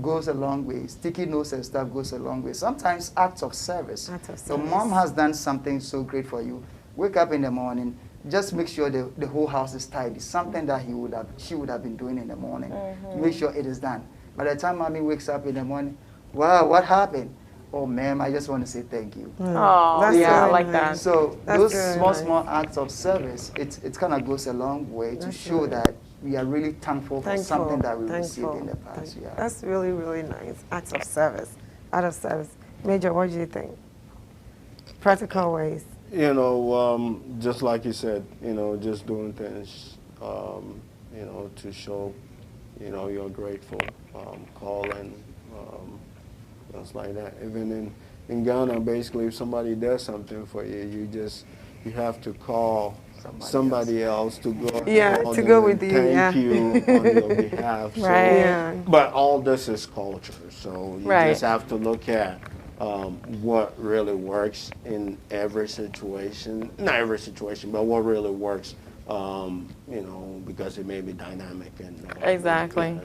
goes a long way. Sticky notes and stuff goes a long way. Sometimes acts of service. So mom has done something so great for you. Wake up in the morning. Just make sure the whole house is tidy. Something that she would have been doing in the morning. Make sure it is done. By the time mommy wakes up in the morning, wow, what happened? Oh, ma'am, I just want to say thank you. Oh, yeah, I like that. So those small acts of service, it kind of goes a long way to show that we are really thankful for something that we received in the past. Yeah. That's really, really nice. Acts of service. Out of service. Major, what do you think? Practical ways. Just like you said, just doing things, to show, you're grateful, calling, things like that. Even in Ghana, basically, if somebody does something for you, you have to call somebody else to go. To go with you. Thank you on your behalf. Right. But all this is culture, so you just have to look at what really works in every situation. Not every situation, but what really works, because it may be dynamic. Exactly.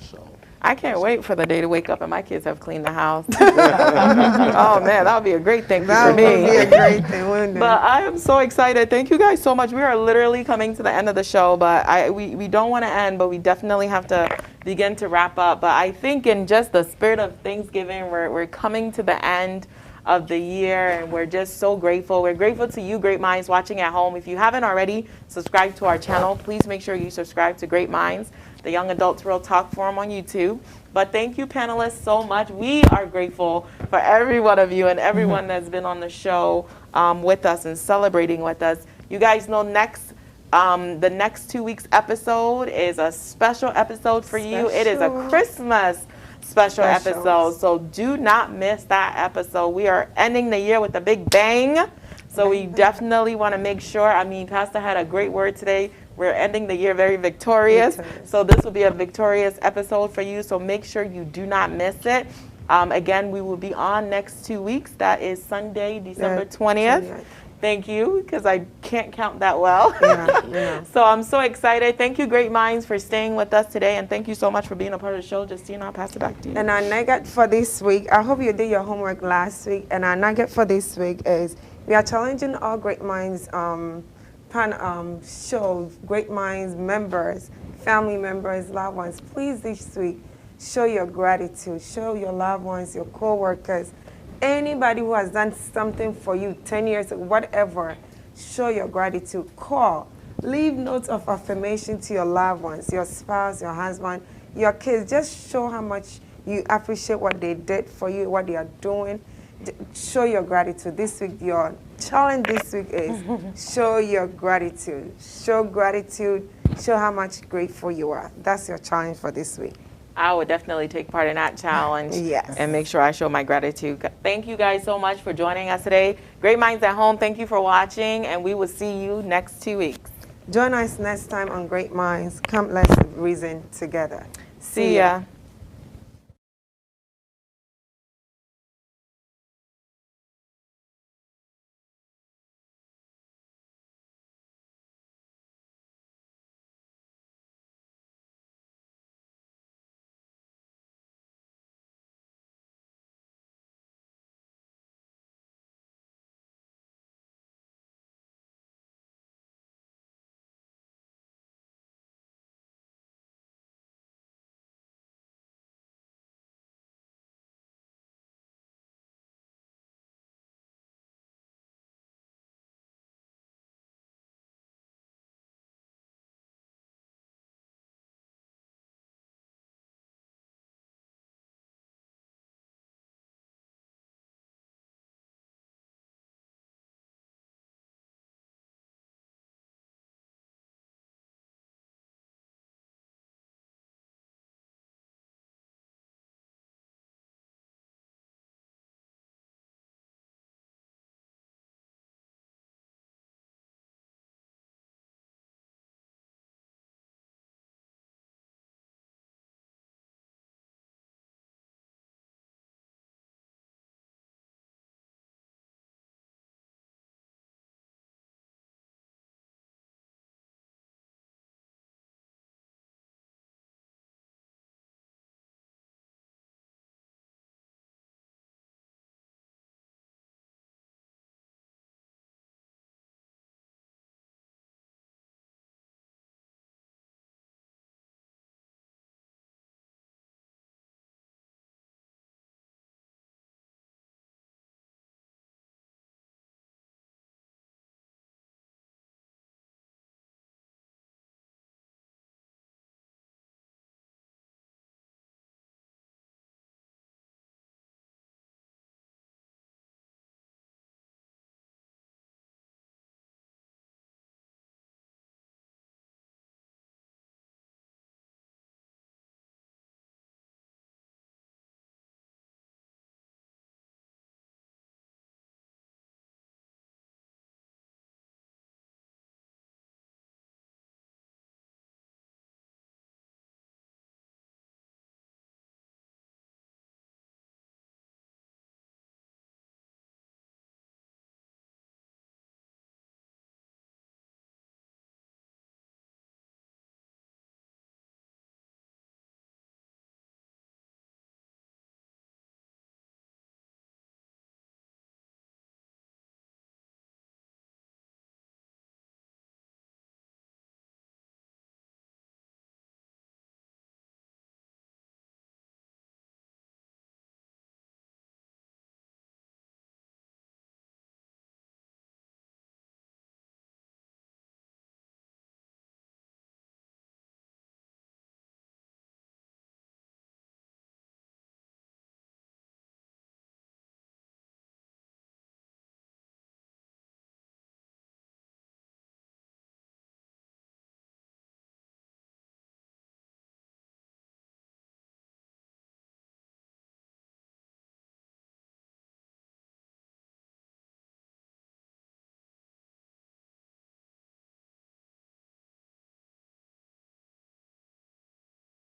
I can't wait for the day to wake up and my kids have cleaned the house. Oh, man, that would be a great thing for me. That would be a great thing, wouldn't it? But I am so excited. Thank you guys so much. We are literally coming to the end of the show, but we don't want to end, but we definitely have to begin to wrap up. But I think in just the spirit of Thanksgiving, we're coming to the end of the year, and we're just so grateful. We're grateful to you, Great Minds, watching at home. If you haven't already subscribed to our channel, please make sure you subscribe to Great Minds, the Young Adults Real Talk Forum on YouTube. But thank you, panelists, so much. We are grateful for every one of you and everyone that's been on the show with us and celebrating with us. You guys know the next 2 weeks episode is a special episode for you. It is a Christmas special episode, so do not miss that episode. We are ending the year with a big bang, so we definitely want to make sure. Pastor had a great word today. We're ending the year very victorious, so this will be a victorious episode for you, so make sure you do not miss it. Again, we will be on next 2 weeks. That is Sunday, December 20th. Thank you, because I can't count that well. So I'm so excited. Thank you, Great Minds, for staying with us today, and thank you so much for being a part of the show. Justine, I'll pass it back to you. And our nugget for this week, I hope you did your homework last week, and our nugget for this week is we are challenging all Great Minds show, Great Minds members, family members, loved ones. Please this week, show your gratitude, show your loved ones, your co-workers, anybody who has done something for you 10 years, whatever, show your gratitude. Call. Leave notes of affirmation to your loved ones, your spouse, your husband, your kids. Just show how much you appreciate what they did for you, what they are doing. Show your gratitude. This week, your challenge this week is show your gratitude. Show gratitude. Show how much grateful you are. That's your challenge for this week. I would definitely take part in that challenge. Yes. And make sure I show my gratitude. Thank you guys so much for joining us today. Great Minds at Home, thank you for watching, and we will see you next 2 weeks. Join us next time on Great Minds. Come, let's reason together. See ya.